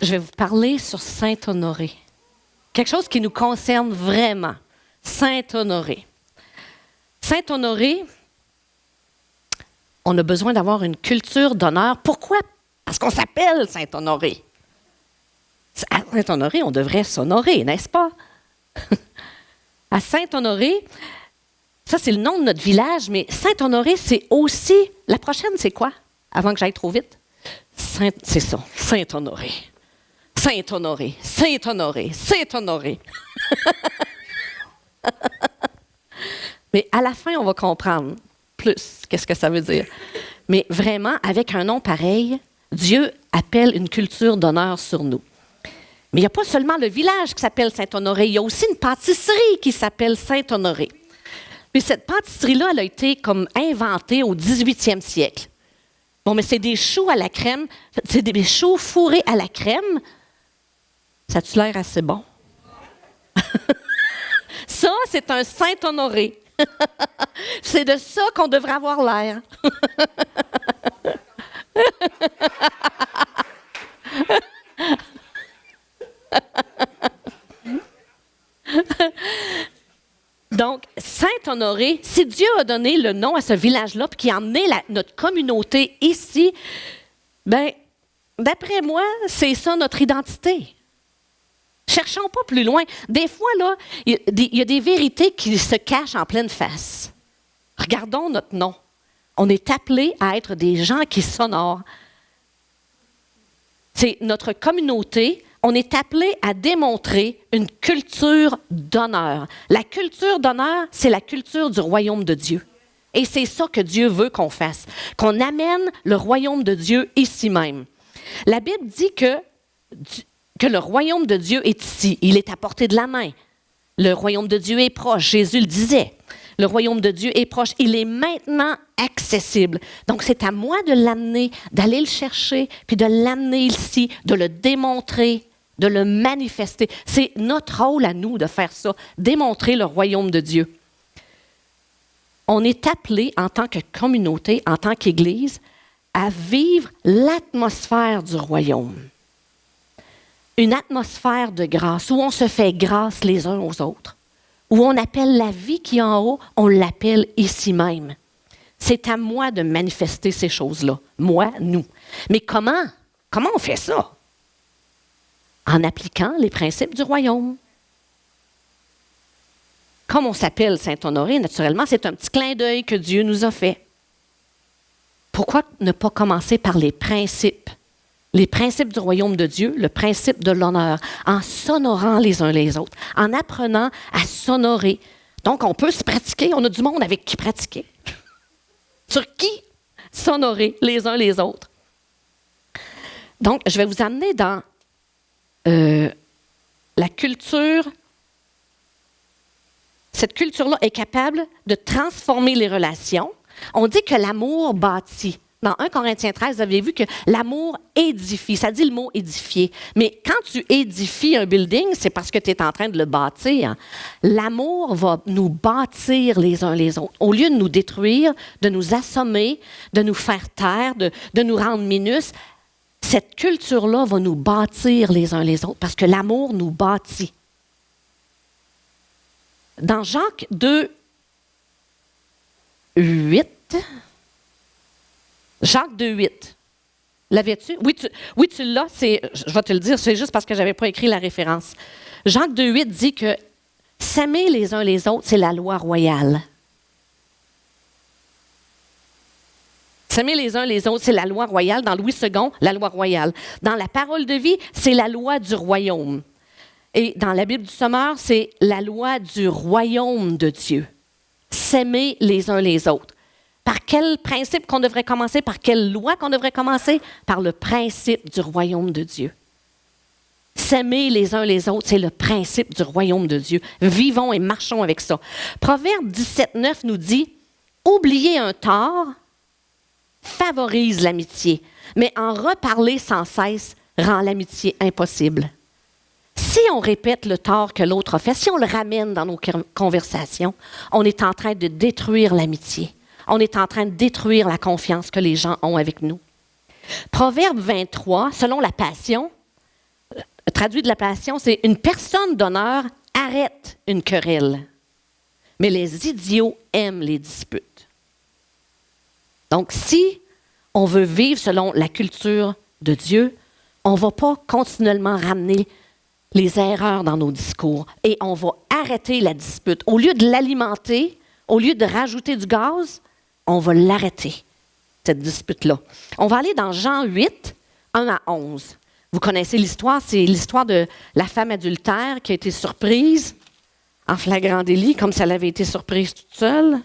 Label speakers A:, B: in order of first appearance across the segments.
A: je vais vous parler sur Saint-Honoré. Quelque chose qui nous concerne vraiment. Saint-Honoré. Saint-Honoré, on a besoin d'avoir une culture d'honneur. Pourquoi? Parce qu'on s'appelle Saint-Honoré. À Saint-Honoré, on devrait s'honorer, n'est-ce pas? À Saint-Honoré, ça c'est le nom de notre village, mais Saint-Honoré, c'est aussi... La prochaine, c'est quoi? Avant que j'aille trop vite? C'est ça, Saint-Honoré. Saint-Honoré, Saint-Honoré, Saint-Honoré. Mais à la fin, on va comprendre plus qu'est-ce que ça veut dire. Mais vraiment, avec un nom pareil, Dieu appelle une culture d'honneur sur nous. Mais il n'y a pas seulement le village qui s'appelle Saint-Honoré, il y a aussi une pâtisserie qui s'appelle Saint-Honoré. Puis cette pâtisserie-là, elle a été comme inventée au 18e siècle. Bon, mais c'est des choux à la crème, c'est des choux fourrés à la crème. Ça a-tu l'air assez bon? Ça, c'est un Saint-Honoré. C'est de ça qu'on devrait avoir l'air. Donc, Saint-Honoré, si Dieu a donné le nom à ce village-là, puis qui a emmené notre communauté ici, bien, d'après moi, c'est ça notre identité. Cherchons pas plus loin. Des fois, là, il y a des vérités qui se cachent en pleine face. Regardons notre nom. On est appelés à être des gens qui s'honorent. C'est notre communauté. On est appelés à démontrer une culture d'honneur. La culture d'honneur, c'est la culture du royaume de Dieu. Et c'est ça que Dieu veut qu'on fasse, qu'on amène le royaume de Dieu ici même. La Bible dit que le royaume de Dieu est ici. Il est à portée de la main. Le royaume de Dieu est proche. Jésus le disait. Le royaume de Dieu est proche. Il est maintenant accessible. Donc, c'est à moi de l'amener, d'aller le chercher, puis de l'amener ici, de le démontrer, de le manifester. C'est notre rôle à nous de faire ça, démontrer le royaume de Dieu. On est appelé en tant que communauté, en tant qu'Église, à vivre l'atmosphère du royaume. Une atmosphère de grâce, où on se fait grâce les uns aux autres, où on appelle la vie qui est en haut, on l'appelle ici même. C'est à moi de manifester ces choses-là. Moi, nous. Mais comment? Comment on fait ça? En appliquant les principes du royaume. Comme on s'appelle Saint-Honoré, naturellement, c'est un petit clin d'œil que Dieu nous a fait. Pourquoi ne pas commencer par les principes? Les principes du royaume de Dieu, le principe de l'honneur, en s'honorant les uns les autres, en apprenant à s'honorer. Donc, on peut se pratiquer, on a du monde avec qui pratiquer. Sur qui s'honorer les uns les autres. Donc, je vais vous amener dans la culture. Cette culture-là est capable de transformer les relations. On dit que l'amour bâtit. Dans 1 Corinthiens 13, vous avez vu que l'amour édifie. Ça dit le mot édifier. Mais quand tu édifies un building, c'est parce que tu es en train de le bâtir. L'amour va nous bâtir les uns les autres. Au lieu de nous détruire, de nous assommer, de nous faire taire, de nous rendre minus, cette culture-là va nous bâtir les uns les autres parce que l'amour nous bâtit. Dans Jacques 2, 8... Jacques 2, 8. L'avais-tu? Oui, tu l'as. Je vais te le dire, c'est juste parce que je n'avais pas écrit la référence. Jacques 2, 8 dit que s'aimer les uns les autres, c'est la loi royale. S'aimer les uns les autres, c'est la loi royale. Dans Louis II, la loi royale. Dans la parole de vie, c'est la loi du royaume. Et dans la Bible du Sommeur, c'est la loi du royaume de Dieu. S'aimer les uns les autres. Par quel principe qu'on devrait commencer? Par quelle loi qu'on devrait commencer? Par le principe du royaume de Dieu. S'aimer les uns les autres, c'est le principe du royaume de Dieu. Vivons et marchons avec ça. Proverbe 17, 9 nous dit « Oublier un tort favorise l'amitié, mais en reparler sans cesse rend l'amitié impossible. » Si on répète le tort que l'autre a fait, si on le ramène dans nos conversations, on est en train de détruire l'amitié. On est en train de détruire la confiance que les gens ont avec nous. Proverbe 23, selon la Passion, traduit de la Passion, c'est « Une personne d'honneur arrête une querelle, mais les idiots aiment les disputes. » Donc, si on veut vivre selon la culture de Dieu, on ne va pas continuellement ramener les erreurs dans nos discours et on va arrêter la dispute. Au lieu de l'alimenter, au lieu de rajouter du gaz, on va l'arrêter, cette dispute-là. On va aller dans Jean 8, 1 à 11. Vous connaissez l'histoire, c'est l'histoire de la femme adultère qui a été surprise en flagrant délit, comme si elle avait été surprise toute seule.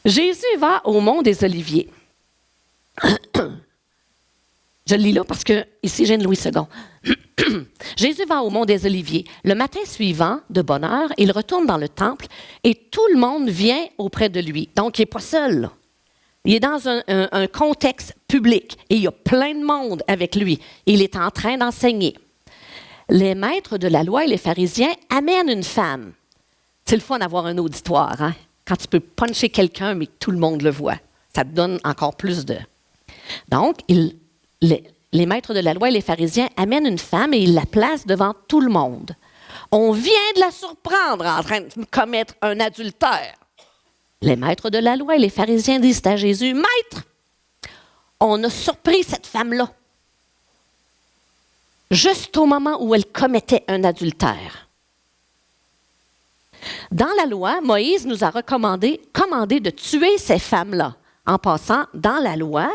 A: Jésus va au mont des Oliviers. Je le lis là parce que ici, j'ai Louis II. Jésus va au mont des Oliviers. Le matin suivant, de bonne heure, il retourne dans le temple et tout le monde vient auprès de lui. Donc, il n'est pas seul, là. Il est dans un contexte public et il y a plein de monde avec lui. Il est en train d'enseigner. Les maîtres de la loi et les pharisiens amènent une femme. C'est le fun d'avoir un auditoire, hein? Quand tu peux puncher quelqu'un, mais que tout le monde le voit. Ça te donne encore plus de... Donc, les maîtres de la loi et les pharisiens amènent une femme et ils la placent devant tout le monde. On vient de la surprendre en train de commettre un adultère. Les maîtres de la loi et les pharisiens disent à Jésus, « Maître, on a surpris cette femme-là, juste au moment où elle commettait un adultère. » Dans la loi, Moïse nous a commandé de tuer ces femmes-là. En passant, dans la loi,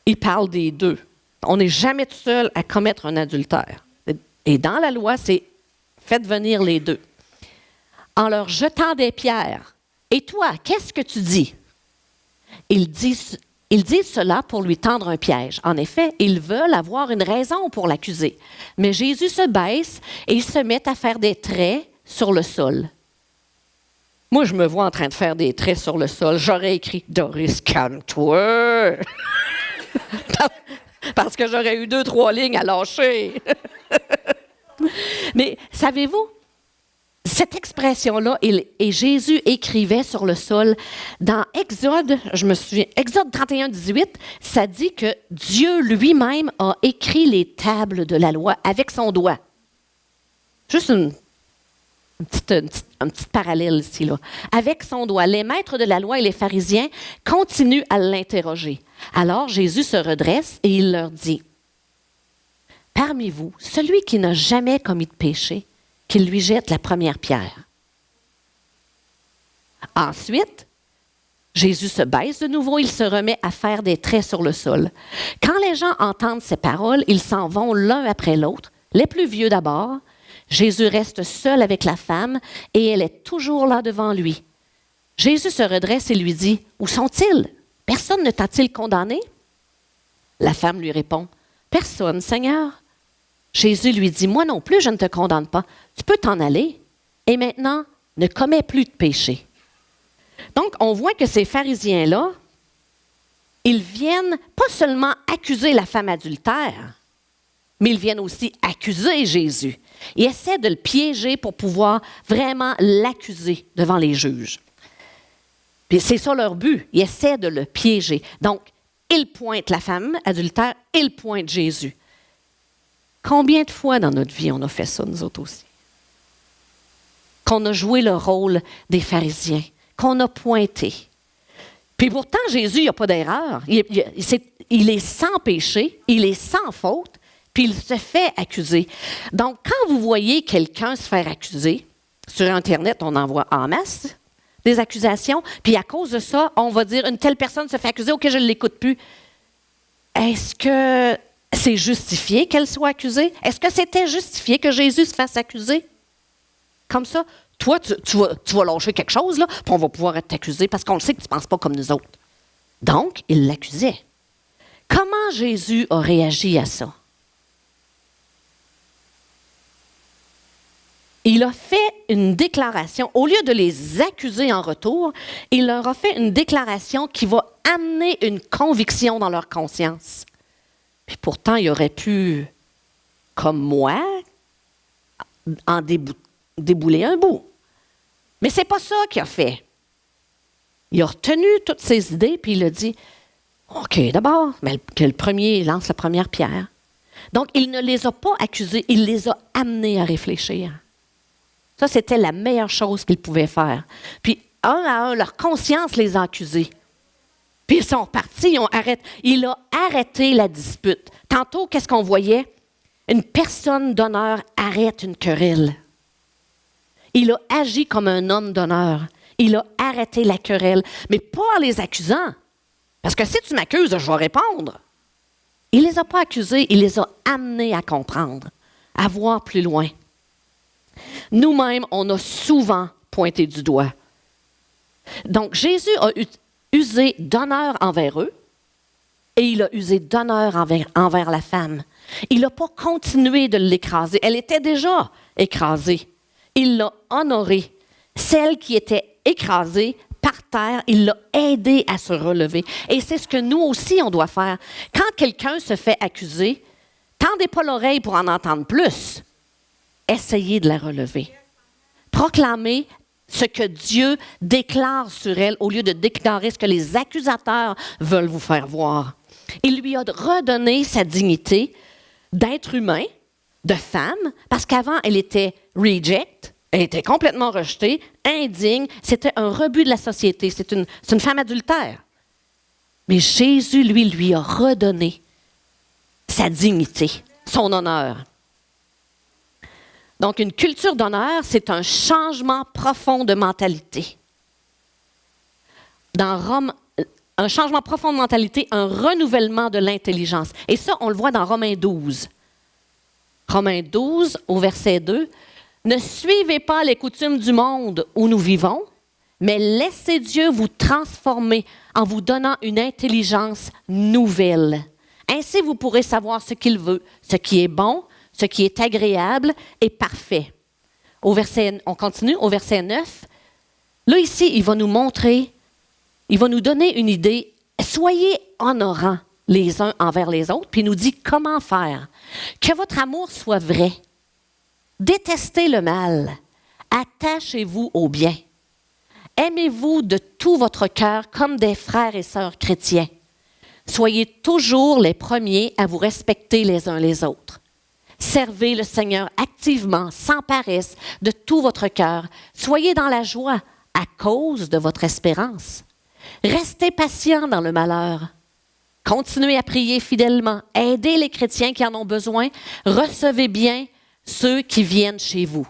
A: il parle des deux. On n'est jamais tout seul à commettre un adultère. Et dans la loi, c'est faites venir les deux. En leur jetant des pierres. Et toi, qu'est-ce que tu dis? Ils disent cela pour lui tendre un piège. En effet, ils veulent avoir une raison pour l'accuser. Mais Jésus se baisse et il se met à faire des traits sur le sol. Moi, je me vois en train de faire des traits sur le sol. J'aurais écrit « Doris, calme-toi! » Parce que j'aurais eu 2-3 lignes à lâcher. Mais savez-vous, cette expression-là, et Jésus écrivait sur le sol, dans Exode, je me souviens, Exode 31, 18, ça dit que Dieu lui-même a écrit les tables de la loi avec son doigt. Juste un petit parallèle ici, là. Avec son doigt, les maîtres de la loi et les pharisiens continuent à l'interroger. Alors Jésus se redresse et il leur dit, « Parmi vous, celui qui n'a jamais commis de péché, qu'il lui jette la première pierre. » Ensuite, Jésus se baisse de nouveau, il se remet à faire des traits sur le sol. Quand les gens entendent ces paroles, ils s'en vont l'un après l'autre, les plus vieux d'abord. Jésus reste seul avec la femme et elle est toujours là devant lui. Jésus se redresse et lui dit, « Où sont-ils? Personne ne t'a-t-il condamné? » La femme lui répond, « Personne, Seigneur. » Jésus lui dit, « Moi non plus, je ne te condamne pas. Tu peux t'en aller. Et maintenant, ne commets plus de péché. » Donc, on voit que ces pharisiens-là, ils viennent pas seulement accuser la femme adultère, mais ils viennent aussi accuser Jésus. Ils essaient de le piéger pour pouvoir vraiment l'accuser devant les juges. Puis c'est ça leur but. Ils essaient de le piéger. Donc, ils pointent la femme adultère, ils pointent Jésus. Combien de fois dans notre vie on a fait ça, nous autres aussi? Qu'on a joué le rôle des pharisiens, qu'on a pointé. Puis pourtant, Jésus, il n'y a pas d'erreur. Il est sans péché, il est sans faute, puis il se fait accuser. Donc, quand vous voyez quelqu'un se faire accuser, sur Internet, on en voit en masse des accusations, puis à cause de ça, on va dire, une telle personne se fait accuser, OK, je ne l'écoute plus. Est-ce que c'est justifié qu'elle soit accusée? Est-ce que c'était justifié que Jésus se fasse accuser? Comme ça, toi, tu vas lâcher quelque chose, là, puis on va pouvoir t'accuser parce qu'on le sait que tu ne penses pas comme nous autres. Donc, il l'accusait. Comment Jésus a réagi à ça? Il a fait une déclaration, au lieu de les accuser en retour, il leur a fait une déclaration qui va amener une conviction dans leur conscience. Puis pourtant, il aurait pu, comme moi, en débouler un bout. Mais ce n'est pas ça qu'il a fait. Il a retenu toutes ses idées, puis il a dit, OK, d'abord, mais que le premier lance la première pierre. Donc, il ne les a pas accusés, il les a amenés à réfléchir. Ça, c'était la meilleure chose qu'il pouvait faire. Puis, un à un, leur conscience les a accusés. Puis, ils sont partis, il a arrêté la dispute. Tantôt, qu'est-ce qu'on voyait? Une personne d'honneur arrête une querelle. Il a agi comme un homme d'honneur. Il a arrêté la querelle, mais pas en les accusant. Parce que si tu m'accuses, je vais répondre. Il ne les a pas accusés, il les a amenés à comprendre, à voir plus loin. Nous-mêmes, on a souvent pointé du doigt. Donc, Jésus a usé d'honneur envers eux et il a usé d'honneur envers la femme. Il n'a pas continué de l'écraser. Elle était déjà écrasée. Il l'a honorée. Celle qui était écrasée par terre, il l'a aidée à se relever. Et c'est ce que nous aussi, on doit faire. Quand quelqu'un se fait accuser, tendez pas l'oreille pour en entendre plus. Essayez de la relever. Proclamez ce que Dieu déclare sur elle au lieu de déclarer ce que les accusateurs veulent vous faire voir. Il lui a redonné sa dignité d'être humain, de femme, parce qu'avant, elle était reject, elle était complètement rejetée, indigne, c'était un rebut de la société, c'est une femme adultère. Mais Jésus, lui a redonné sa dignité, son honneur. Donc, une culture d'honneur, c'est un changement profond de mentalité. Un changement profond de mentalité, un renouvellement de l'intelligence. Et ça, on le voit dans Romains 12. Romains 12, au verset 2. « Ne suivez pas les coutumes du monde où nous vivons, mais laissez Dieu vous transformer en vous donnant une intelligence nouvelle. Ainsi, vous pourrez savoir ce qu'il veut, ce qui est bon, ce qui est agréable et parfait. » On continue au verset 9. Là, ici, il va nous montrer, il va nous donner une idée. Soyez honorants les uns envers les autres, puis il nous dit comment faire. Que votre amour soit vrai. Détestez le mal. Attachez-vous au bien. Aimez-vous de tout votre cœur comme des frères et sœurs chrétiens. Soyez toujours les premiers à vous respecter les uns les autres. Servez le Seigneur activement, sans paresse, de tout votre cœur. Soyez dans la joie à cause de votre espérance. Restez patient dans le malheur. Continuez à prier fidèlement. Aidez les chrétiens qui en ont besoin. Recevez bien ceux qui viennent chez vous.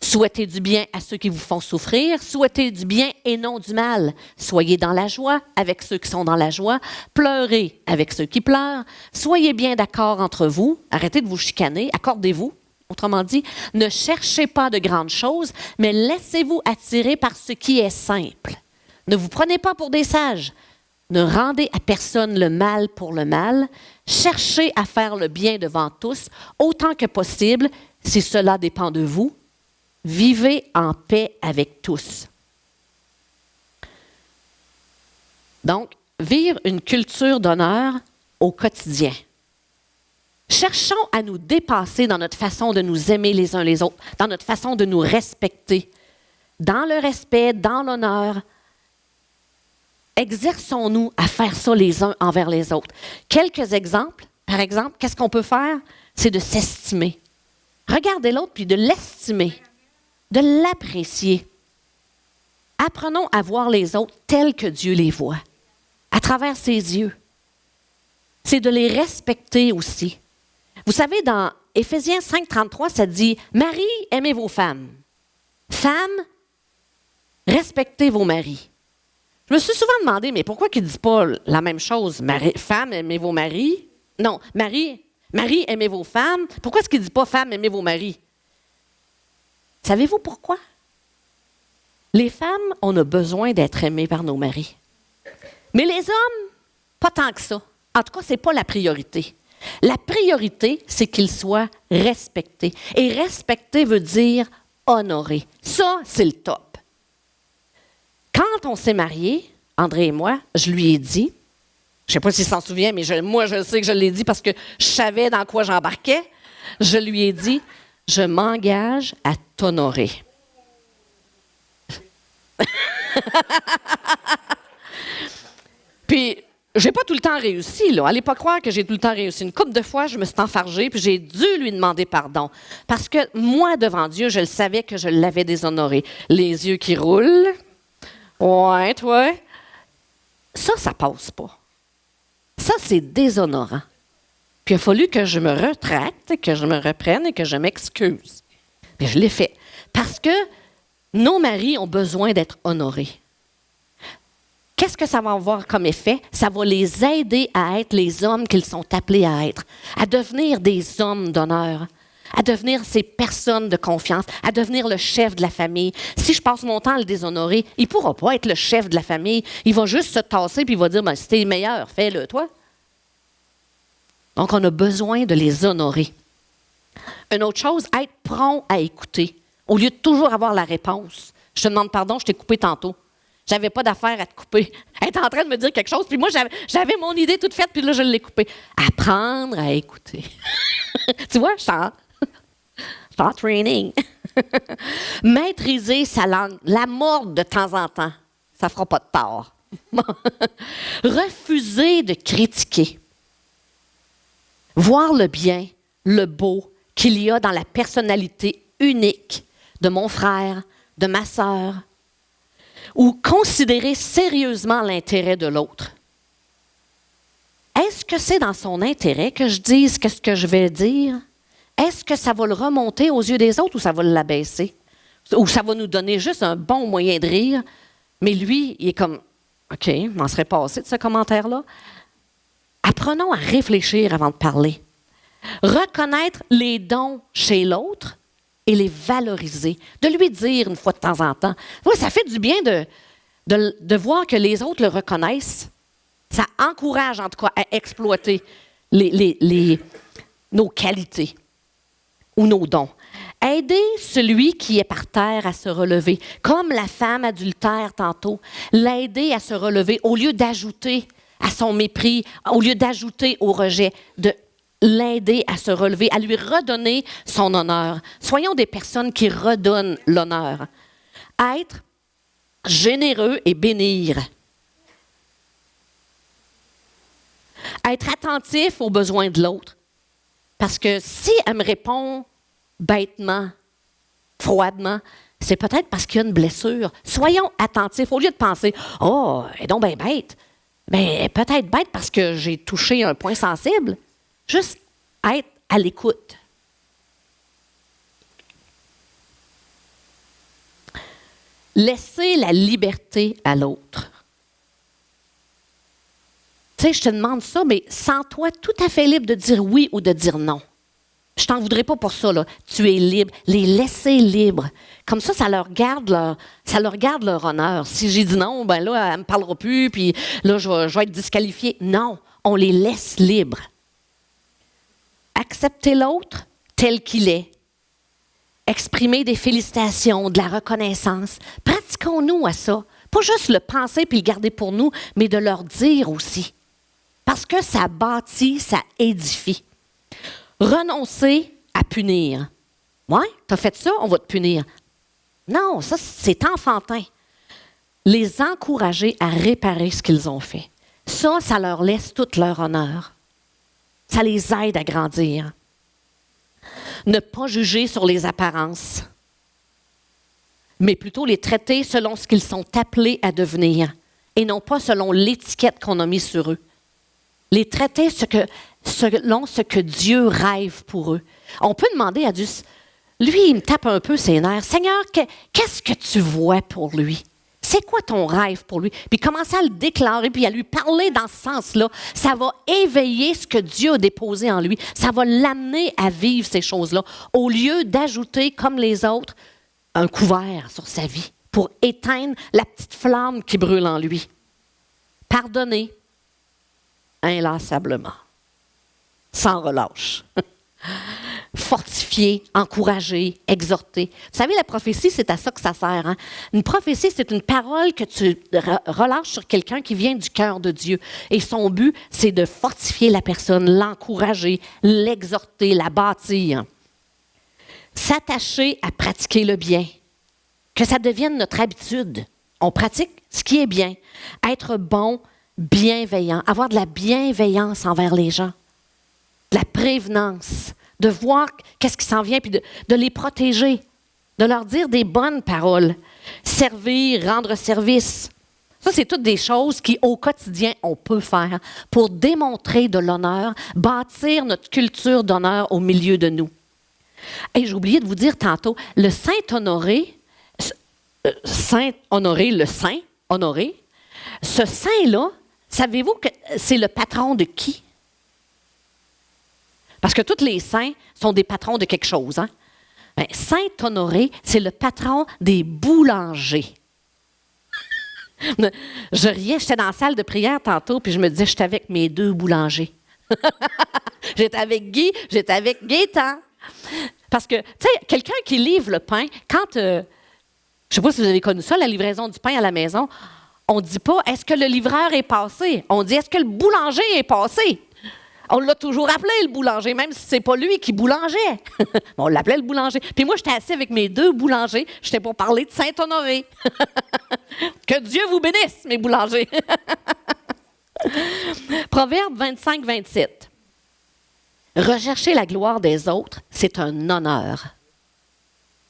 A: Souhaitez du bien à ceux qui vous font souffrir. Souhaitez du bien et non du mal. Soyez dans la joie avec ceux qui sont dans la joie. Pleurez avec ceux qui pleurent. Soyez bien d'accord entre vous. Arrêtez de vous chicaner. Accordez-vous. Autrement dit, ne cherchez pas de grandes choses, mais laissez-vous attirer par ce qui est simple. Ne vous prenez pas pour des sages. Ne rendez à personne le mal pour le mal. Cherchez à faire le bien devant tous, autant que possible, si cela dépend de vous. Vivez en paix avec tous. Donc, vivre une culture d'honneur au quotidien. Cherchons à nous dépasser dans notre façon de nous aimer les uns les autres, dans notre façon de nous respecter. Dans le respect, dans l'honneur, exerçons-nous à faire ça les uns envers les autres. Quelques exemples. Par exemple, qu'est-ce qu'on peut faire? C'est de s'estimer. Regardez l'autre puis de l'estimer, de l'apprécier. Apprenons à voir les autres tels que Dieu les voit, à travers ses yeux. C'est de les respecter aussi. Vous savez, dans Éphésiens 5,33, ça dit « Maris, aimez vos femmes. Femmes, respectez vos maris. » Je me suis souvent demandé, mais pourquoi il ne dit pas la même chose? Femmes, aimez vos maris. Non, Marie, aimez vos femmes. Pourquoi est-ce qu'il ne dit pas femmes, aimez vos maris? Savez-vous pourquoi? Les femmes, on a besoin d'être aimées par nos maris. Mais les hommes, pas tant que ça. En tout cas, ce n'est pas la priorité. La priorité, c'est qu'ils soient respectés. Et respecter veut dire honorer. Ça, c'est le top. Quand on s'est mariés, André et moi, je lui ai dit, je ne sais pas s'il s'en souvient, mais moi, je sais que je l'ai dit parce que je savais dans quoi j'embarquais. Je lui ai dit, je m'engage à t'honorer. Puis, j'ai pas tout le temps réussi, là. Allez pas croire que j'ai tout le temps réussi. Une couple de fois, je me suis enfargée, puis j'ai dû lui demander pardon. Parce que moi, devant Dieu, je le savais que je l'avais déshonoré. Les yeux qui roulent. Ouais, toi. Ça passe pas. Ça, c'est déshonorant. Puis il a fallu que je me retracte, que je me reprenne et que je m'excuse. Puis je l'ai fait. Parce que nos maris ont besoin d'être honorés. Qu'est-ce que ça va avoir comme effet? Ça va les aider à être les hommes qu'ils sont appelés à être, à devenir des hommes d'honneur, à devenir ces personnes de confiance, à devenir le chef de la famille. Si je passe mon temps à le déshonorer, il ne pourra pas être le chef de la famille. Il va juste se tasser puis il va dire ben, « si t'es le meilleur, fais-le, toi ». Donc, on a besoin de les honorer. Une autre chose, être prompt à écouter, au lieu de toujours avoir la réponse. Je te demande pardon, je t'ai coupé tantôt. J'avais pas d'affaire à te couper. Elle était en train de me dire quelque chose, puis moi, j'avais mon idée toute faite, puis là, je l'ai coupée. Apprendre à écouter. Tu vois, je suis en training. Maîtriser sa langue, la mordre de temps en temps, ça fera pas de tort. Refuser de critiquer. Voir le bien, le beau qu'il y a dans la personnalité unique de mon frère, de ma sœur, ou considérer sérieusement l'intérêt de l'autre. Est-ce que c'est dans son intérêt que je dise ce que je vais dire? Est-ce que ça va le remonter aux yeux des autres ou ça va l'abaisser? Ou ça va nous donner juste un bon moyen de rire? Mais lui, il est comme, OK, je m'en serais passé de ce commentaire-là. Apprenons à réfléchir avant de parler. Reconnaître les dons chez l'autre et les valoriser. De lui dire une fois de temps en temps. Oui, ça fait du bien de voir que les autres le reconnaissent. Ça encourage en tout cas à exploiter nos qualités ou nos dons. Aider celui qui est par terre à se relever, comme la femme adultère tantôt. L'aider à se relever au lieu d'ajouter à son mépris, au lieu d'ajouter au rejet, de l'aider à se relever, à lui redonner son honneur. Soyons des personnes qui redonnent l'honneur. Être généreux et bénir. Être attentif aux besoins de l'autre. Parce que si elle me répond bêtement, froidement, c'est peut-être parce qu'il y a une blessure. Soyons attentifs. Au lieu de penser « Oh, elle est donc bien bête », bien, peut-être bête parce que j'ai touché un point sensible. Juste être à l'écoute. Laisser la liberté à l'autre. Tu sais, je te demande ça, mais sens-toi tout à fait libre de dire oui ou de dire non. Je t'en voudrais pas pour ça, là. Tu es libre. Les laisser libres. Comme ça leur garde leur honneur. Si j'ai dit non, ben là, elle me parlera plus, puis là, je vais être disqualifiée. Non, on les laisse libres. Accepter l'autre tel qu'il est. Exprimer des félicitations, de la reconnaissance. Pratiquons-nous à ça. Pas juste le penser puis le garder pour nous, mais de leur dire aussi. Parce que ça bâtit, ça édifie. Renoncer à punir. Ouais, t'as fait ça, on va te punir. Non, ça, c'est enfantin. Les encourager à réparer ce qu'ils ont fait. Ça leur laisse tout leur honneur. Ça les aide à grandir. Ne pas juger sur les apparences, mais plutôt les traiter selon ce qu'ils sont appelés à devenir et non pas selon l'étiquette qu'on a mise sur eux. Les traiter selon ce que Dieu rêve pour eux. On peut demander à Dieu, lui, il me tape un peu ses nerfs. Seigneur, qu'est-ce que tu vois pour lui? C'est quoi ton rêve pour lui? Puis commencer à le déclarer, puis à lui parler dans ce sens-là. Ça va éveiller ce que Dieu a déposé en lui. Ça va l'amener à vivre ces choses-là, au lieu d'ajouter, comme les autres, un couvert sur sa vie pour éteindre la petite flamme qui brûle en lui. Pardonner inlassablement, sans relâche. Fortifier, encourager, exhorter. Vous savez, la prophétie, c'est à ça que ça sert. Hein? Une prophétie, c'est une parole que tu relâches sur quelqu'un qui vient du cœur de Dieu. Et son but, c'est de fortifier la personne, l'encourager, l'exhorter, la bâtir. S'attacher à pratiquer le bien. Que ça devienne notre habitude. on pratique ce qui est bien. Être bon, bienveillant, avoir de la bienveillance envers les gens, de la prévenance, de voir qu'est-ce qui s'en vient, puis de les protéger, de leur dire des bonnes paroles, servir, rendre service. Ça, c'est toutes des choses qui, au quotidien, on peut faire pour démontrer de l'honneur, bâtir notre culture d'honneur au milieu de nous. Et j'ai oublié de vous dire tantôt, le Saint-Honoré, Saint-Honoré, le Saint Honoré, ce saint-là, savez-vous que c'est le patron de qui? Parce que tous les saints sont des patrons de quelque chose. Hein? Bien, Saint-Honoré, c'est le patron des boulangers. Je riais, j'étais dans la salle de prière tantôt, puis je me disais, j'étais avec mes 2 boulangers. J'étais avec Guy, j'étais avec Gaétan. Parce que, tu sais, quelqu'un qui livre le pain, quand, je ne sais pas si vous avez connu ça, la livraison du pain à la maison, on ne dit pas, est-ce que le livreur est passé? On dit, est-ce que le boulanger est passé? On l'a toujours appelé le boulanger, même si ce n'est pas lui qui boulangeait. On l'appelait le boulanger. Puis moi, j'étais assis avec mes 2 boulangers. J'étais pour parler de Saint-Honoré. Que Dieu vous bénisse, mes boulangers. Proverbe 25-27. Rechercher la gloire des autres, c'est un honneur.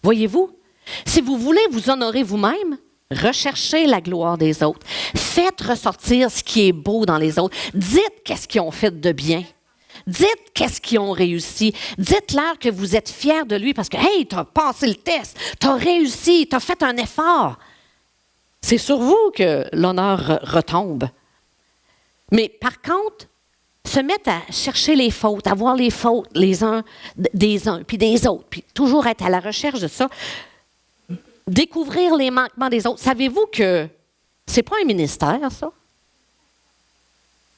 A: Voyez-vous, si vous voulez vous honorer vous-même, recherchez la gloire des autres. Faites ressortir ce qui est beau dans les autres. Dites qu'est-ce qu'ils ont fait de bien. Dites qu'est-ce qu'ils ont réussi. Dites-leur que vous êtes fiers de lui parce que, hey, tu as passé le test, tu as réussi, tu as fait un effort. C'est sur vous que l'honneur retombe. Mais par contre, se mettre à chercher les fautes, à voir les fautes les uns des uns, puis des autres, puis toujours être à la recherche de ça, découvrir les manquements des autres. Savez-vous que c'est pas un ministère, ça?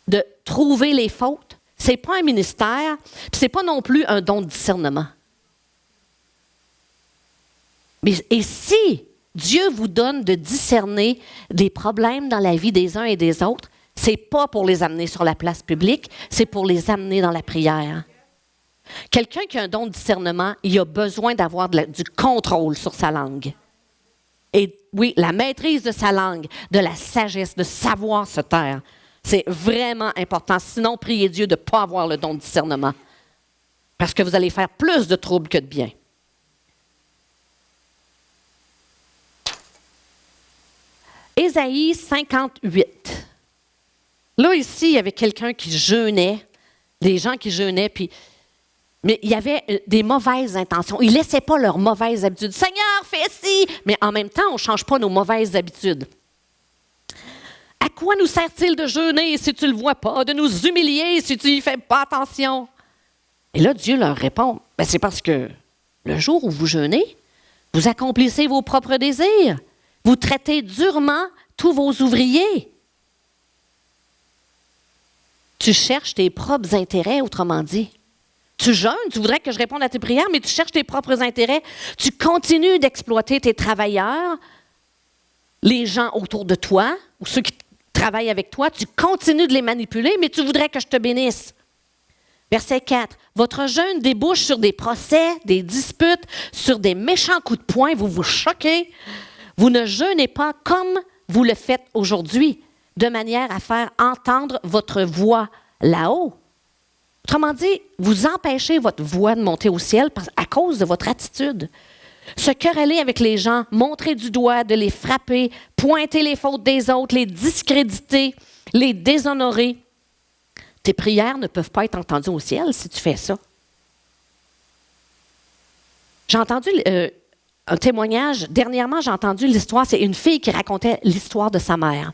A: De trouver les fautes. C'est pas un ministère, puis c'est pas non plus un don de discernement. Et si Dieu vous donne de discerner des problèmes dans la vie des uns et des autres, c'est pas pour les amener sur la place publique, c'est pour les amener dans la prière. Quelqu'un qui a un don de discernement, il a besoin d'avoir du contrôle sur sa langue. Et oui, la maîtrise de sa langue, de la sagesse, de savoir se taire, c'est vraiment important. Sinon, priez Dieu de ne pas avoir le don de discernement. Parce que vous allez faire plus de troubles que de bien. Ésaïe 58. Là, ici, il y avait quelqu'un qui jeûnait, des gens qui jeûnaient, mais il y avait des mauvaises intentions. Ils ne laissaient pas leurs mauvaises habitudes. « Seigneur, fais ci! » Mais en même temps, on ne change pas nos mauvaises habitudes. « À quoi nous sert-il de jeûner si tu ne le vois pas, de nous humilier si tu n'y fais pas attention? » Et là, Dieu leur répond, « C'est parce que le jour où vous jeûnez, vous accomplissez vos propres désirs. Vous traitez durement tous vos ouvriers. » Tu cherches tes propres intérêts, autrement dit. Tu jeûnes, tu voudrais que je réponde à tes prières, mais tu cherches tes propres intérêts. Tu continues d'exploiter tes travailleurs, les gens autour de toi, ou ceux qui travaillent avec toi. Tu continues de les manipuler, mais tu voudrais que je te bénisse. Verset 4. Votre jeûne débouche sur des procès, des disputes, sur des méchants coups de poing. Vous vous choquez. Vous ne jeûnez pas comme vous le faites aujourd'hui, de manière à faire entendre votre voix là-haut. Autrement dit, vous empêchez votre voix de monter au ciel à cause de votre attitude. Se quereller avec les gens, montrer du doigt, de les frapper, pointer les fautes des autres, les discréditer, les déshonorer. Tes prières ne peuvent pas être entendues au ciel si tu fais ça. J'ai entendu un témoignage. Dernièrement, j'ai entendu l'histoire. C'est une fille qui racontait l'histoire de sa mère.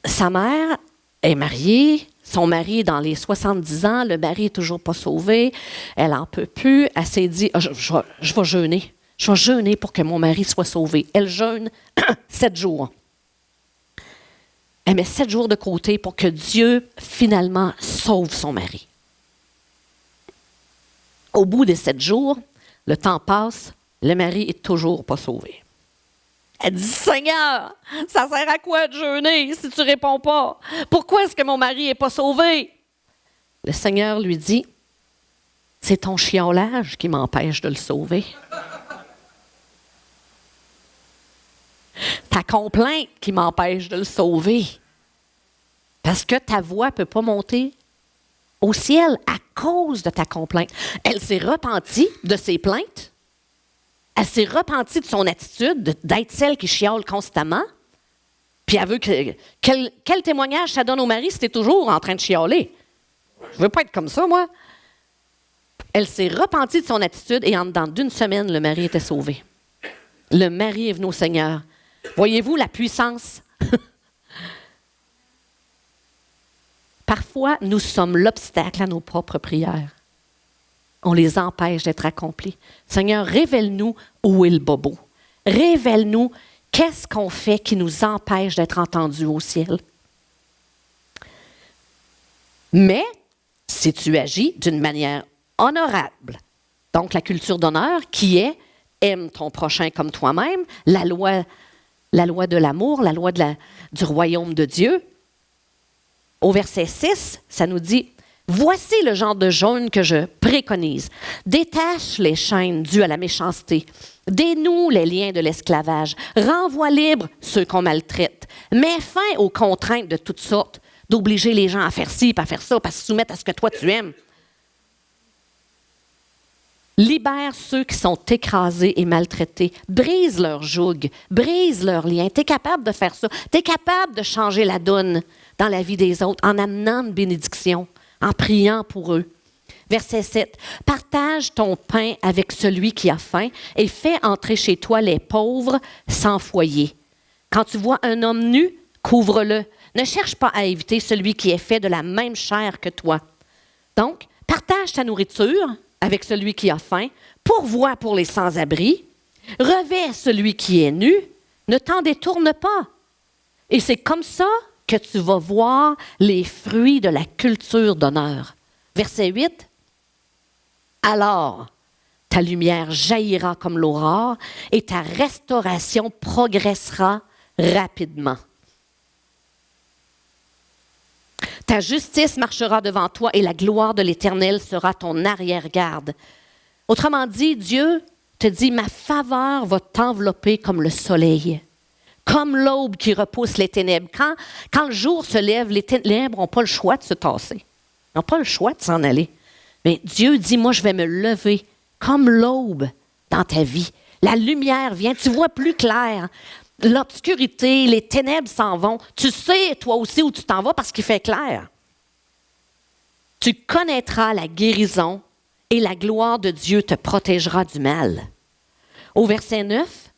A: Sa mère est mariée. Son mari est dans les 70 ans. Le mari n'est toujours pas sauvé. Elle n'en peut plus. Elle s'est dit, je vais jeûner. Je vais jeûner pour que mon mari soit sauvé. Elle jeûne 7 jours. Elle met 7 jours de côté pour que Dieu, finalement, sauve son mari. Au bout des 7 jours, le temps passe, le mari n'est toujours pas sauvé. Elle dit, « Seigneur, ça sert à quoi de jeûner si tu ne réponds pas? Pourquoi est-ce que mon mari n'est pas sauvé? » Le Seigneur lui dit, « C'est ton chiolage qui m'empêche de le sauver. » ta complainte qui m'empêche de le sauver. Parce que ta voix ne peut pas monter au ciel à cause de ta complainte. Elle s'est repentie de ses plaintes. Elle s'est repentie de son attitude d'être celle qui chiale constamment. Puis elle veut que... Quel témoignage ça donne au mari si tu es toujours en train de chialer? Je ne veux pas être comme ça, moi. Elle s'est repentie de son attitude et en dedans d'une semaine, le mari était sauvé. Le mari est venu au Seigneur. Voyez-vous la puissance? Parfois, nous sommes l'obstacle à nos propres prières. On les empêche d'être accomplies. Seigneur, révèle-nous où est le bobo. Révèle-nous qu'est-ce qu'on fait qui nous empêche d'être entendus au ciel. Mais, si tu agis d'une manière honorable, donc la culture d'honneur qui est « aime ton prochain comme toi-même », la loi de l'amour, la loi du royaume de Dieu. Au verset 6, ça nous dit « Voici le genre de jeûne que je préconise. Détache les chaînes dues à la méchanceté. Dénoue les liens de l'esclavage. Renvoie libre ceux qu'on maltraite. Mets fin aux contraintes de toutes sortes, d'obliger les gens à faire ci, à faire ça, à se soumettre à ce que toi tu aimes. Libère ceux qui sont écrasés et maltraités. Brise leur joug, brise leurs liens. Tu es capable de faire ça. Tu es capable de changer la donne dans la vie des autres en amenant une bénédiction, en priant pour eux. Verset 7. Partage ton pain avec celui qui a faim et fais entrer chez toi les pauvres sans foyer. Quand tu vois un homme nu, couvre-le. Ne cherche pas à éviter celui qui est fait de la même chair que toi. Donc, partage ta nourriture avec celui qui a faim, pourvois pour les sans-abri, revêt celui qui est nu, ne t'en détourne pas. Et c'est comme ça que tu vas voir les fruits de la culture d'honneur. Verset 8. Alors, ta lumière jaillira comme l'aurore et ta restauration progressera rapidement. Ta justice marchera devant toi et la gloire de l'Éternel sera ton arrière-garde. Autrement dit, Dieu te dit, ma faveur va t'envelopper comme le soleil, comme l'aube qui repousse les ténèbres. Quand le jour se lève, les ténèbres n'ont pas le choix de se tasser. Ils n'ont pas le choix de s'en aller. Mais Dieu dit, moi, je vais me lever comme l'aube dans ta vie. La lumière vient, tu vois plus clair. L'obscurité, les ténèbres s'en vont. Tu sais, toi aussi, où tu t'en vas parce qu'il fait clair. Tu connaîtras la guérison et la gloire de Dieu te protégera du mal. Au verset 9,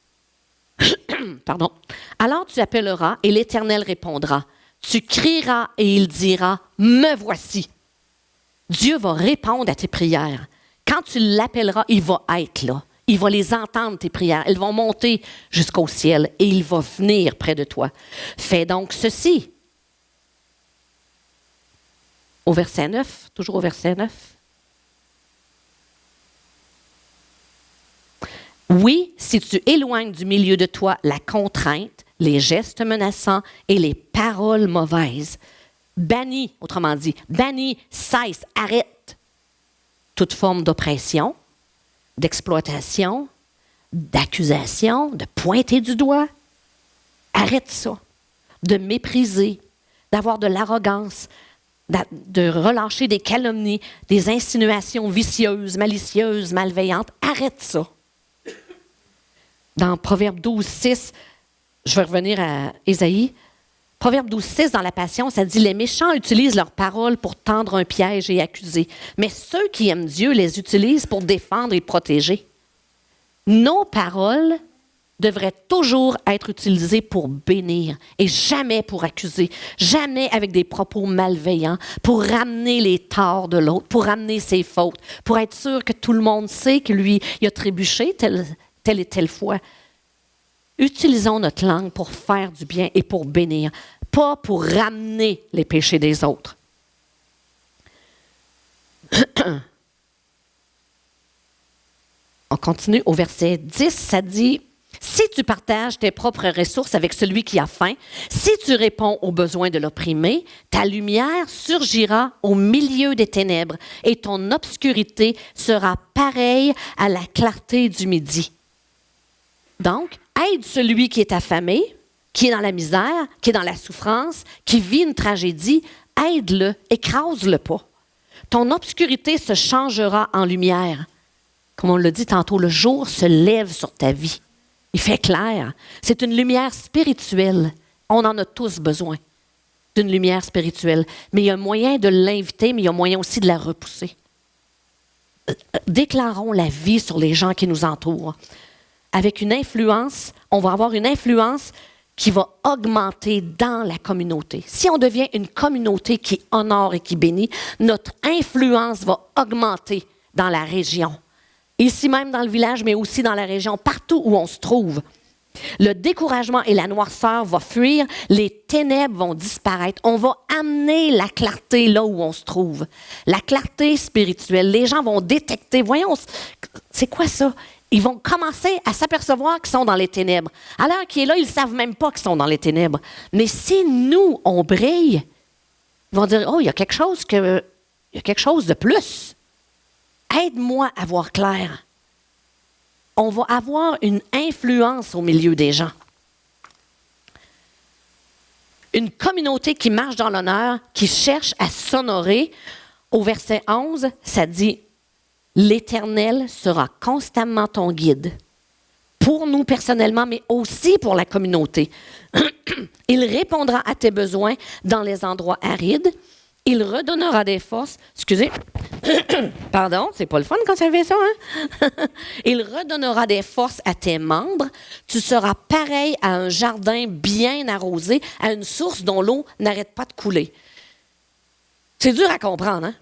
A: pardon. Alors tu appelleras et l'Éternel répondra. Tu crieras et il dira, me voici. Dieu va répondre à tes prières. Quand tu l'appelleras, il va être là. Il va les entendre, tes prières. Elles vont monter jusqu'au ciel et il va venir près de toi. Fais donc ceci. Au verset 9, toujours au verset 9. Oui, si tu éloignes du milieu de toi la contrainte, les gestes menaçants et les paroles mauvaises, bannis, autrement dit, bannis, cesse, arrête toute forme d'oppression, d'exploitation, d'accusation, de pointer du doigt. Arrête ça. De mépriser, d'avoir de l'arrogance, de relâcher des calomnies, des insinuations vicieuses, malicieuses, malveillantes. Arrête ça. Dans Proverbe 12, 6, je vais revenir à Ésaïe. Proverbe 12, 6, dans la Passion, ça dit « Les méchants utilisent leurs paroles pour tendre un piège et accuser, mais ceux qui aiment Dieu les utilisent pour défendre et protéger. » Nos paroles devraient toujours être utilisées pour bénir et jamais pour accuser, jamais avec des propos malveillants, pour ramener les torts de l'autre, pour ramener ses fautes, pour être sûr que tout le monde sait que lui, il a trébuché telle et telle fois. Utilisons notre langue pour faire du bien et pour bénir, pas pour ramener les péchés des autres. On continue au verset 10, ça dit « Si tu partages tes propres ressources avec celui qui a faim, si tu réponds aux besoins de l'opprimé, ta lumière surgira au milieu des ténèbres et ton obscurité sera pareille à la clarté du midi. » Donc, aide celui qui est affamé, qui est dans la misère, qui est dans la souffrance, qui vit une tragédie, aide-le, écrase-le pas. Ton obscurité se changera en lumière. Comme on l'a dit tantôt, le jour se lève sur ta vie. Il fait clair. C'est une lumière spirituelle. On en a tous besoin d'une lumière spirituelle. Mais il y a un moyen de l'inviter, mais il y a un moyen aussi de la repousser. Déclarons la vie sur les gens qui nous entourent. Avec une influence, on va avoir une influence qui va augmenter dans la communauté. Si on devient une communauté qui honore et qui bénit, notre influence va augmenter dans la région. Ici même dans le village, mais aussi dans la région, partout où on se trouve. Le découragement et la noirceur vont fuir, les ténèbres vont disparaître. On va amener la clarté là où on se trouve. La clarté spirituelle. Les gens vont détecter, voyons, c'est quoi ça? Ils vont commencer à s'apercevoir qu'ils sont dans les ténèbres. À l'heure qui est là, ils ne savent même pas qu'ils sont dans les ténèbres. Mais si nous, on brille, ils vont dire, oh, il y a quelque chose de plus. Aide-moi à voir clair. On va avoir une influence au milieu des gens. Une communauté qui marche dans l'honneur, qui cherche à s'honorer. Au verset 11, ça dit « L'Éternel sera constamment ton guide, pour nous personnellement, mais aussi pour la communauté. Il répondra à tes besoins dans les endroits arides. Il redonnera des forces. » Excusez. Pardon, c'est pas le fun quand ça fait ça, hein? Il redonnera des forces à tes membres. Tu seras pareil à un jardin bien arrosé, à une source dont l'eau n'arrête pas de couler. C'est dur à comprendre, hein?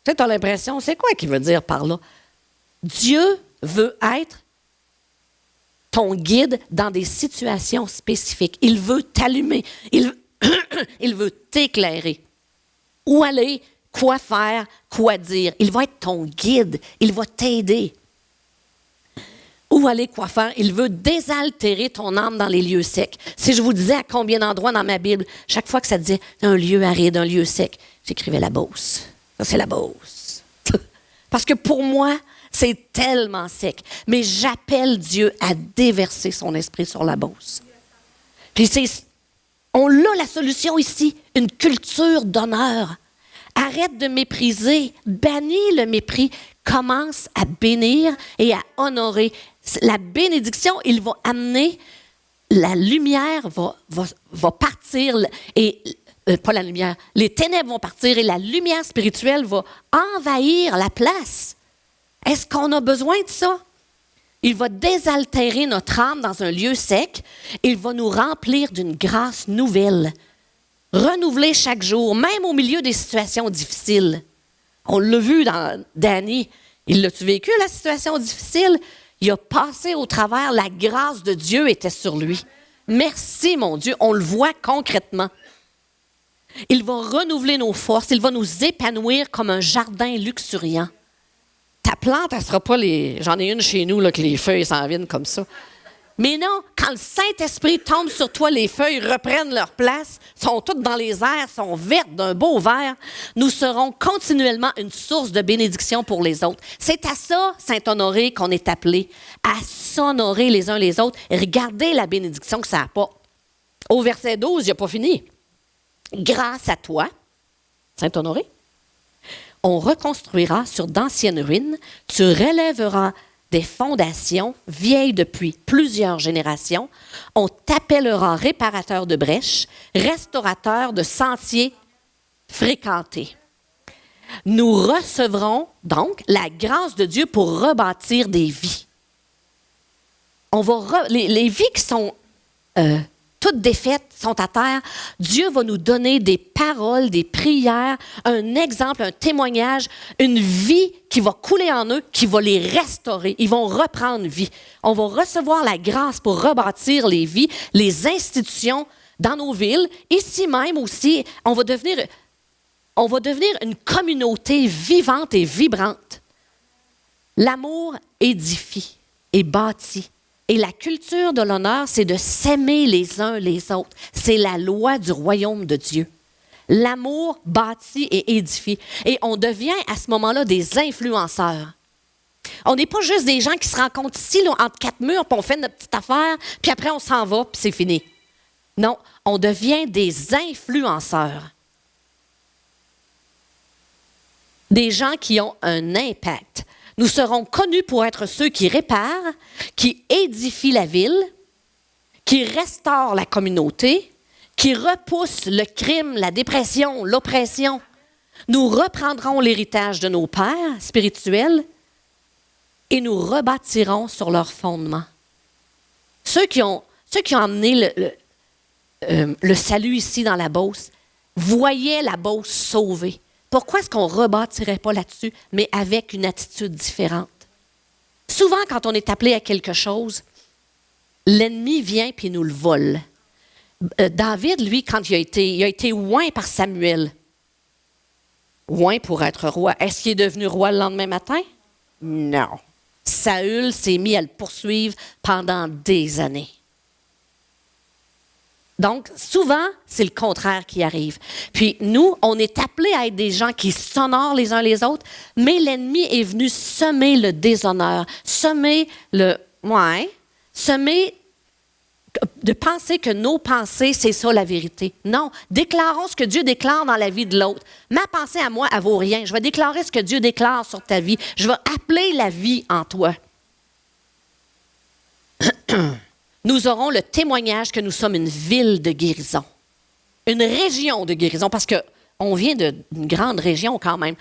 A: Tu sais, tu as l'impression, c'est quoi qu'il veut dire par là? Dieu veut être ton guide dans des situations spécifiques. Il veut t'allumer. Il veut t'éclairer. Où aller, quoi faire, quoi dire. Il va être ton guide. Il va t'aider. Où aller, quoi faire. Il veut désaltérer ton âme dans les lieux secs. Si je vous disais à combien d'endroits dans ma Bible, chaque fois que ça disait un lieu aride, un lieu sec, j'écrivais la Beauce. Ça, c'est la Beauce. Parce que pour moi, c'est tellement sec. Mais j'appelle Dieu à déverser son esprit sur la Beauce. Puis on a la solution ici, une culture d'honneur. Arrête de mépriser, bannis le mépris, commence à bénir et à honorer. La bénédiction, il va amener, la lumière va partir, et pas la lumière, les ténèbres vont partir et la lumière spirituelle va envahir la place. Est-ce qu'on a besoin de ça? Il va désaltérer notre âme dans un lieu sec. Il va nous remplir d'une grâce nouvelle, renouvelée chaque jour, même au milieu des situations difficiles. On l'a vu dans Danny. Il l'a-tu vécu, la situation difficile? Il a passé au travers, la grâce de Dieu était sur lui. Merci, mon Dieu, on le voit concrètement. Il va renouveler nos forces, il va nous épanouir comme un jardin luxuriant. Ta plante, elle ne sera pas J'en ai une chez nous, là, que les feuilles s'en viennent comme ça. Mais non, quand le Saint-Esprit tombe sur toi, les feuilles reprennent leur place, sont toutes dans les airs, sont vertes d'un beau vert. Nous serons continuellement une source de bénédiction pour les autres. C'est à ça, Saint-Honoré, qu'on est appelé, à s'honorer les uns les autres. Et regardez la bénédiction que ça apporte. Au verset 12, il n'a pas fini. Grâce à toi, Saint-Honoré, on reconstruira sur d'anciennes ruines, tu relèveras des fondations vieilles depuis plusieurs générations, on t'appellera réparateur de brèches, restaurateur de sentiers fréquentés. Nous recevrons donc la grâce de Dieu pour rebâtir des vies. Les vies qui sont toutes défaites, sont à terre, Dieu va nous donner des paroles, des prières, un exemple, un témoignage, une vie qui va couler en eux, qui va les restaurer. Ils vont reprendre vie. On va recevoir la grâce pour rebâtir les vies, les institutions dans nos villes. Ici même aussi, on va devenir une communauté vivante et vibrante. L'amour édifie et bâtit. Et la culture de l'honneur, c'est de s'aimer les uns les autres. C'est la loi du royaume de Dieu. L'amour bâtit et édifie. Et on devient à ce moment-là des influenceurs. On n'est pas juste des gens qui se rencontrent ici, là, entre quatre murs, puis on fait notre petite affaire, puis après on s'en va, puis c'est fini. Non, on devient des influenceurs. Des gens qui ont un impact. Nous serons connus pour être ceux qui réparent, qui édifient la ville, qui restaurent la communauté, qui repoussent le crime, la dépression, l'oppression. Nous reprendrons l'héritage de nos pères spirituels et nous rebâtirons sur leurs fondements. Ceux qui ont amené le salut ici dans la Beauce voyaient la Beauce sauvée. Pourquoi est-ce qu'on ne rebâtirait pas là-dessus, mais avec une attitude différente? Souvent, quand on est appelé à quelque chose, l'ennemi vient et nous le vole. David, lui, quand il a été oint par Samuel, oint pour être roi, est-ce qu'il est devenu roi le lendemain matin? Non. Saül s'est mis à le poursuivre pendant des années. Donc, souvent, c'est le contraire qui arrive. Puis, nous, on est appelés à être des gens qui s'honorent les uns les autres, mais l'ennemi est venu semer le déshonneur, semer de penser que nos pensées, c'est ça la vérité. Non, déclarons ce que Dieu déclare dans la vie de l'autre. Ma pensée à moi, elle vaut rien. Je vais déclarer ce que Dieu déclare sur ta vie. Je vais appeler la vie en toi. Nous aurons le témoignage que nous sommes une ville de guérison, une région de guérison, parce qu'on vient d'une grande région quand même.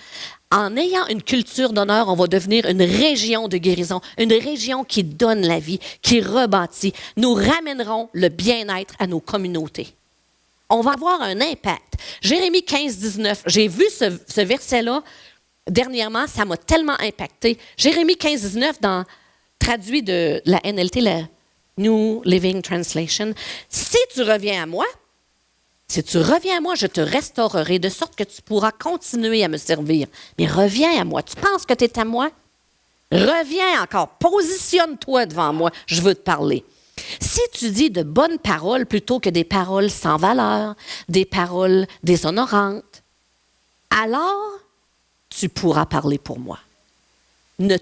A: En ayant une culture d'honneur, on va devenir une région de guérison, une région qui donne la vie, qui rebâtit. Nous ramènerons le bien-être à nos communautés. On va avoir un impact. Jérémie 15, 19, j'ai vu ce verset-là dernièrement, ça m'a tellement impacté. Jérémie 15, 19, traduit de la NLT, la New Living Translation. Si tu reviens à moi, je te restaurerai de sorte que tu pourras continuer à me servir. Mais reviens à moi. Tu penses que tu es à moi? Reviens encore. Positionne-toi devant moi. Je veux te parler. Si tu dis de bonnes paroles plutôt que des paroles sans valeur, des paroles déshonorantes, alors tu pourras parler pour moi. Ne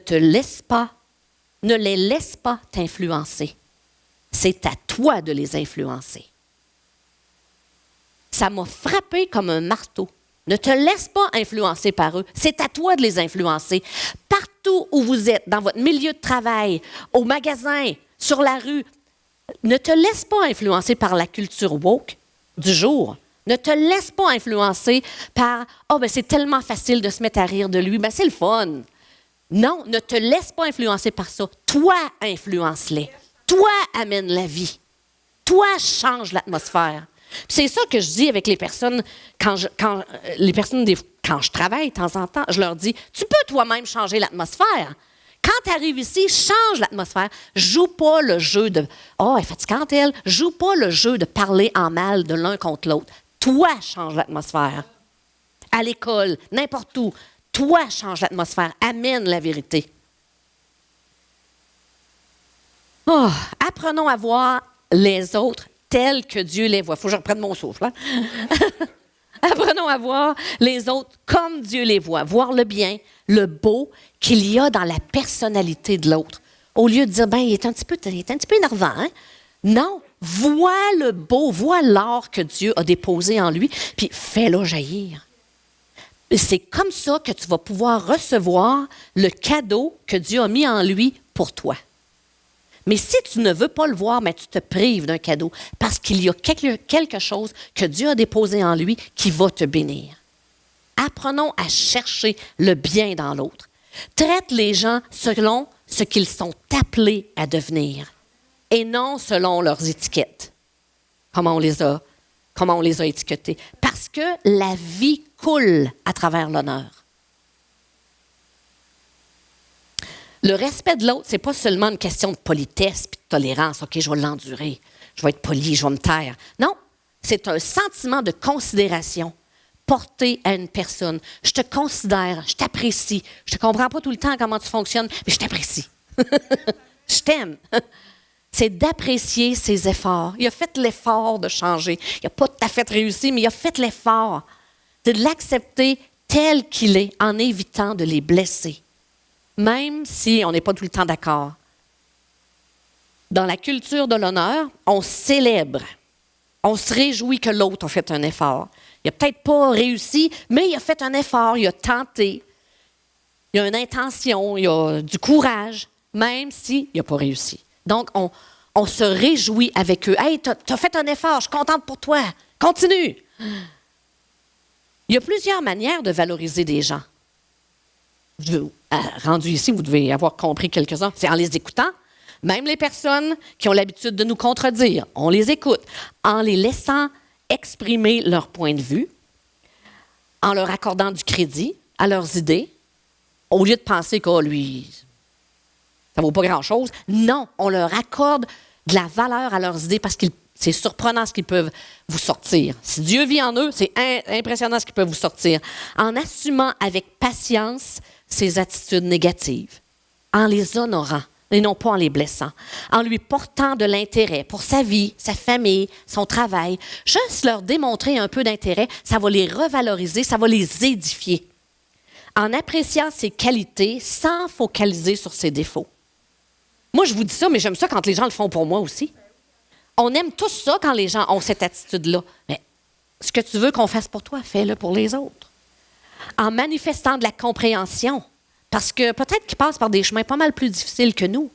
A: les laisse pas t'influencer. C'est à toi de les influencer. Ça m'a frappé comme un marteau. Ne te laisse pas influencer par eux. C'est à toi de les influencer. Partout où vous êtes, dans votre milieu de travail, au magasin, sur la rue, ne te laisse pas influencer par la culture woke du jour. Ne te laisse pas influencer par « Oh, ben c'est tellement facile de se mettre à rire de lui. Ben c'est le fun. » Non, ne te laisse pas influencer par ça. Toi, influence-les. Toi, amène la vie. Toi, change l'atmosphère. C'est ça que je dis avec les personnes, quand je travaille de temps en temps, je leur dis, tu peux toi-même changer l'atmosphère. Quand tu arrives ici, change l'atmosphère. Joue pas le jeu de « Oh, elle est fatigante, elle. » Joue pas le jeu de parler en mal de l'un contre l'autre. Toi, change l'atmosphère. À l'école, n'importe où. Toi, change l'atmosphère. Amène la vérité. Oh, apprenons à voir les autres tels que Dieu les voit. Il faut que je reprenne mon souffle. Hein? Apprenons à voir les autres comme Dieu les voit. Voir le bien, le beau qu'il y a dans la personnalité de l'autre. Au lieu de dire, ben, il est un petit peu énervant. Hein? Non, vois le beau, vois l'or que Dieu a déposé en lui, puis fais-le jaillir. C'est comme ça que tu vas pouvoir recevoir le cadeau que Dieu a mis en lui pour toi. Mais si tu ne veux pas le voir, mais tu te prives d'un cadeau parce qu'il y a quelque chose que Dieu a déposé en lui qui va te bénir. Apprenons à chercher le bien dans l'autre. Traite les gens selon ce qu'ils sont appelés à devenir et non selon leurs étiquettes. Comment on les a étiquetés. Parce que la vie coule à travers l'honneur. Le respect de l'autre, ce n'est pas seulement une question de politesse et de tolérance. OK, je vais l'endurer, je vais être poli, je vais me taire. Non, c'est un sentiment de considération porté à une personne. Je te considère, je t'apprécie. Je ne comprends pas tout le temps comment tu fonctionnes, mais je t'apprécie. Je t'aime. C'est d'apprécier ses efforts. Il a fait l'effort de changer. Il n'a pas tout à fait réussi, mais il a fait l'effort. C'est de l'accepter tel qu'il est en évitant de les blesser. Même si on n'est pas tout le temps d'accord. Dans la culture de l'honneur, on célèbre On se réjouit que l'autre a fait un effort. Il n'a peut-être pas réussi, mais il a fait un effort, il a tenté. Il a une intention, il a du courage, même s'il n'a pas réussi. Donc, on se réjouit avec eux. « Hey, t'as fait un effort, je suis contente pour toi. Continue! » Il y a plusieurs manières de valoriser des gens. Rendu ici, vous devez avoir compris quelques-uns. C'est en les écoutant. Même les personnes qui ont l'habitude de nous contredire, on les écoute. En les laissant exprimer leur point de vue, en leur accordant du crédit à leurs idées, au lieu de penser que lui, ça ne vaut pas grand-chose. Non, on leur accorde de la valeur à leurs idées parce que c'est surprenant ce qu'ils peuvent vous sortir. Si Dieu vit en eux, c'est impressionnant ce qu'ils peuvent vous sortir. En assumant avec patience ses attitudes négatives, en les honorant et non pas en les blessant, en lui portant de l'intérêt pour sa vie, sa famille, son travail. Juste leur démontrer un peu d'intérêt, ça va les revaloriser, ça va les édifier. En appréciant ses qualités sans focaliser sur ses défauts. Moi, je vous dis ça, mais j'aime ça quand les gens le font pour moi aussi. On aime tous ça quand les gens ont cette attitude-là. Mais ce que tu veux qu'on fasse pour toi, fais-le pour les autres. En manifestant de la compréhension, parce que peut-être qu'ils passent par des chemins pas mal plus difficiles que nous.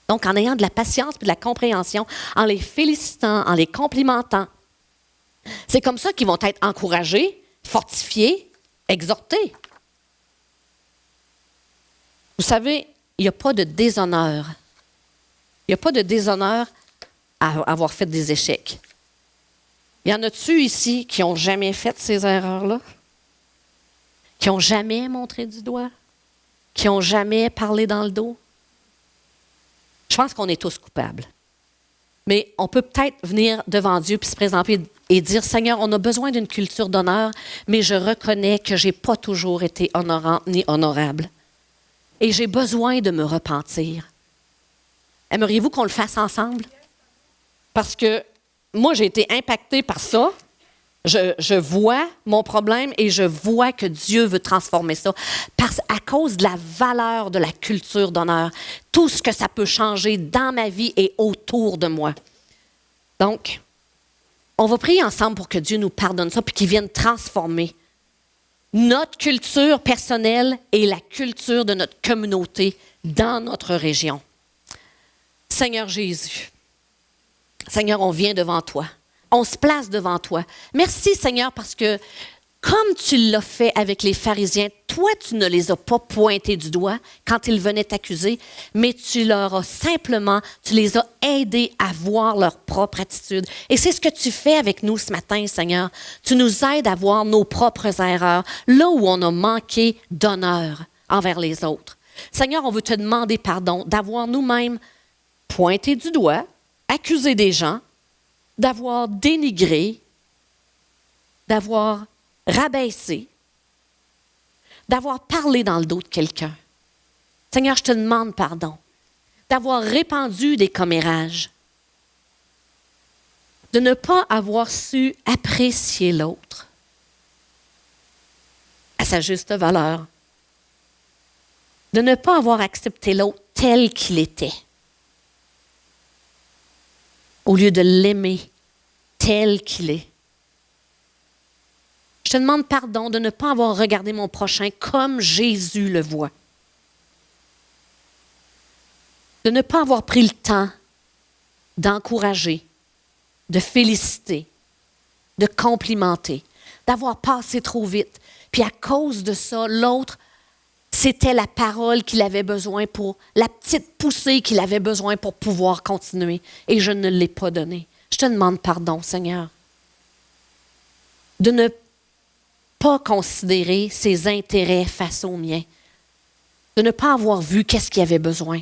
A: Donc, en ayant de la patience et de la compréhension, en les félicitant, en les complimentant. C'est comme ça qu'ils vont être encouragés, fortifiés, exhortés. Vous savez, il n'y a pas de déshonneur. Il n'y a pas de déshonneur à avoir fait des échecs. Y en a-tu ici qui n'ont jamais fait ces erreurs-là? Qui n'ont jamais montré du doigt? Qui n'ont jamais parlé dans le dos? Je pense qu'on est tous coupables. Mais on peut peut-être venir devant Dieu puis se présenter et dire, Seigneur, on a besoin d'une culture d'honneur, mais je reconnais que je n'ai pas toujours été honorante ni honorable. Et j'ai besoin de me repentir. Aimeriez-vous qu'on le fasse ensemble? Parce que moi, j'ai été impactée par ça. Je vois mon problème et je vois que Dieu veut transformer ça à cause de la valeur de la culture d'honneur. Tout ce que ça peut changer dans ma vie et autour de moi. Donc, on va prier ensemble pour que Dieu nous pardonne ça puis qu'il vienne transformer notre culture personnelle et la culture de notre communauté dans notre région. Seigneur Jésus, Seigneur, on vient devant toi. On se place devant toi. Merci, Seigneur, parce que comme tu l'as fait avec les pharisiens, toi, tu ne les as pas pointés du doigt quand ils venaient t'accuser, mais tu les as aidés à voir leur propre attitude. Et c'est ce que tu fais avec nous ce matin, Seigneur. Tu nous aides à voir nos propres erreurs, là où on a manqué d'honneur envers les autres. Seigneur, on veut te demander pardon d'avoir nous-mêmes pointé du doigt, accusé des gens, d'avoir dénigré, d'avoir rabaissé, d'avoir parlé dans le dos de quelqu'un. Seigneur, je te demande pardon, d'avoir répandu des commérages, de ne pas avoir su apprécier l'autre à sa juste valeur, de ne pas avoir accepté l'autre tel qu'il était, au lieu de l'aimer tel qu'il est. Je te demande pardon de ne pas avoir regardé mon prochain comme Jésus le voit. De ne pas avoir pris le temps d'encourager, de féliciter, de complimenter, d'avoir passé trop vite. Puis à cause de ça, l'autre, c'était la parole qu'il avait besoin pour, la petite poussée qu'il avait besoin pour pouvoir continuer. Et je ne l'ai pas donnée. Je te demande pardon, Seigneur, de ne pas considérer ses intérêts face aux miens, de ne pas avoir vu qu'est-ce qu'il avait besoin.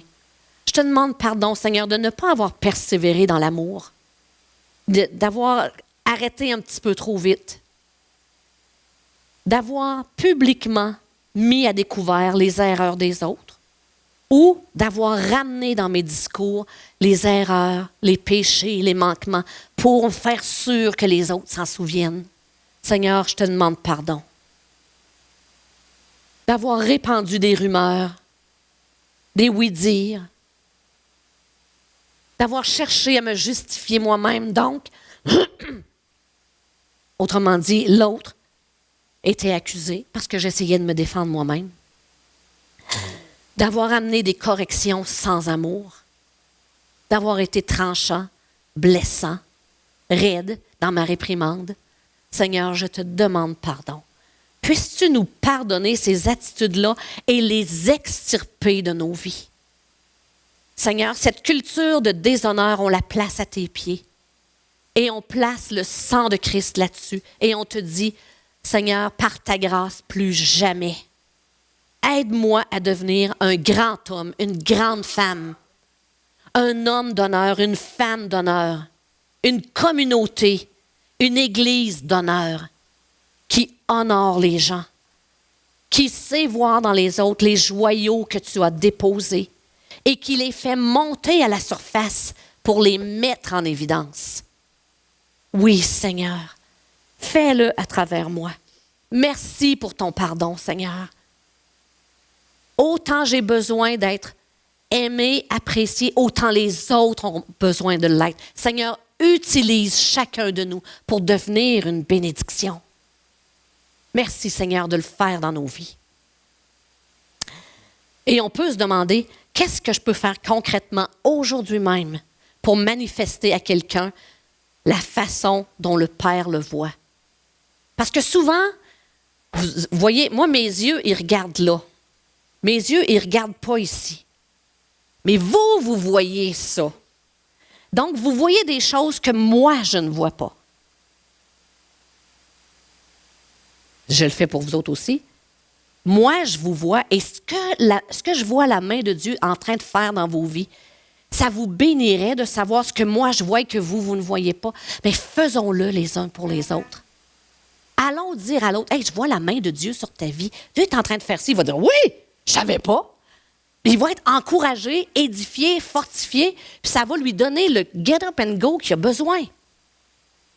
A: Je te demande pardon, Seigneur, de ne pas avoir persévéré dans l'amour, d'avoir arrêté un petit peu trop vite, d'avoir publiquement mis à découvert les erreurs des autres ou d'avoir ramené dans mes discours les erreurs, les péchés, les manquements pour faire sûr que les autres s'en souviennent. Seigneur, je te demande pardon. D'avoir répandu des rumeurs, des oui-dire, d'avoir cherché à me justifier moi-même. Donc, Autrement dit, l'autre était accusé parce que j'essayais de me défendre moi-même, d'avoir amené des corrections sans amour, d'avoir été tranchant, blessant, raide dans ma réprimande. Seigneur, je te demande pardon. Puisses-tu nous pardonner ces attitudes-là et les extirper de nos vies? Seigneur, cette culture de déshonneur, on la place à tes pieds. Et on place le sang de Christ là-dessus. Et on te dit, Seigneur, par ta grâce, plus jamais. Aide-moi à devenir un grand homme, une grande femme, un homme d'honneur, une femme d'honneur, une communauté, une église d'honneur qui honore les gens, qui sait voir dans les autres les joyaux que tu as déposés et qui les fait monter à la surface pour les mettre en évidence. Oui, Seigneur, fais-le à travers moi. Merci pour ton pardon, Seigneur. Autant j'ai besoin d'être aimé, apprécié, autant les autres ont besoin de l'être. Seigneur, utilise chacun de nous pour devenir une bénédiction. Merci, Seigneur, de le faire dans nos vies. Et on peut se demander, qu'est-ce que je peux faire concrètement aujourd'hui même pour manifester à quelqu'un la façon dont le Père le voit? Parce que souvent, vous voyez, moi, mes yeux, ils regardent là. Mes yeux, ils ne regardent pas ici. Mais vous, vous voyez ça. Donc, vous voyez des choses que moi, je ne vois pas. Je le fais pour vous autres aussi. Moi, je vous vois et ce que je vois la main de Dieu en train de faire dans vos vies, ça vous bénirait de savoir ce que moi, je vois et que vous ne voyez pas. Mais faisons-le les uns pour les autres. Allons dire à l'autre, « Hey, je vois la main de Dieu sur ta vie. Dieu est en train de faire ci. » Il va dire, « Oui, je ne savais pas. » Il va être encouragé, édifié, fortifié, puis ça va lui donner le get up and go qu'il a besoin.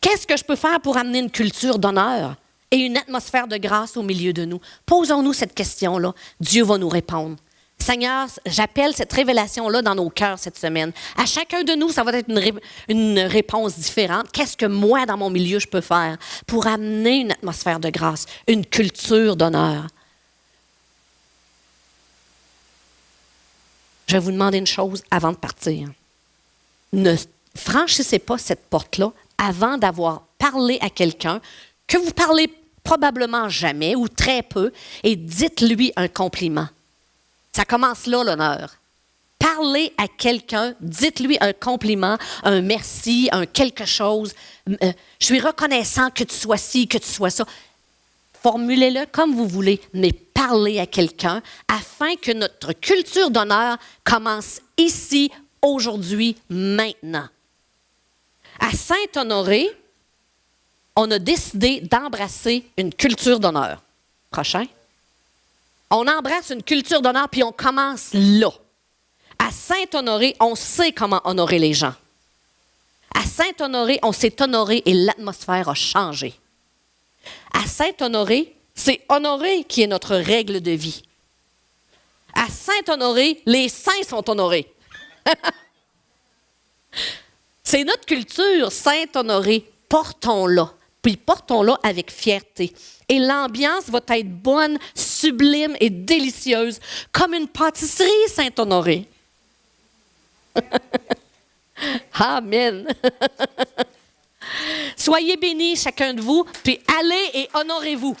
A: Qu'est-ce que je peux faire pour amener une culture d'honneur et une atmosphère de grâce au milieu de nous? Posons-nous cette question-là. Dieu va nous répondre. Seigneur, j'appelle cette révélation-là dans nos cœurs cette semaine. À chacun de nous, ça va être une réponse différente. Qu'est-ce que moi, dans mon milieu, je peux faire pour amener une atmosphère de grâce, une culture d'honneur? Je vais vous demander une chose avant de partir. Ne franchissez pas cette porte-là avant d'avoir parlé à quelqu'un que vous parlez probablement jamais ou très peu et dites-lui un compliment. Ça commence là, l'honneur. Parlez à quelqu'un, dites-lui un compliment, un merci, un quelque chose. Je suis reconnaissant que tu sois ci, que tu sois ça. Formulez-le comme vous voulez, mais parlez à quelqu'un afin que notre culture d'honneur commence ici, aujourd'hui, maintenant. À Saint-Honoré, on a décidé d'embrasser une culture d'honneur. Prochain. On embrasse une culture d'honneur, puis on commence là. À Saint-Honoré, on sait comment honorer les gens. À Saint-Honoré, on s'est honoré et l'atmosphère a changé. À Saint-Honoré, c'est honorer qui est notre règle de vie. À Saint-Honoré, les saints sont honorés. C'est notre culture, Saint-Honoré. Portons-la, puis portons-la avec fierté. Et l'ambiance va être bonne, sublime et délicieuse, comme une pâtisserie Saint-Honoré. Amen. Soyez bénis chacun de vous, puis allez et honorez-vous.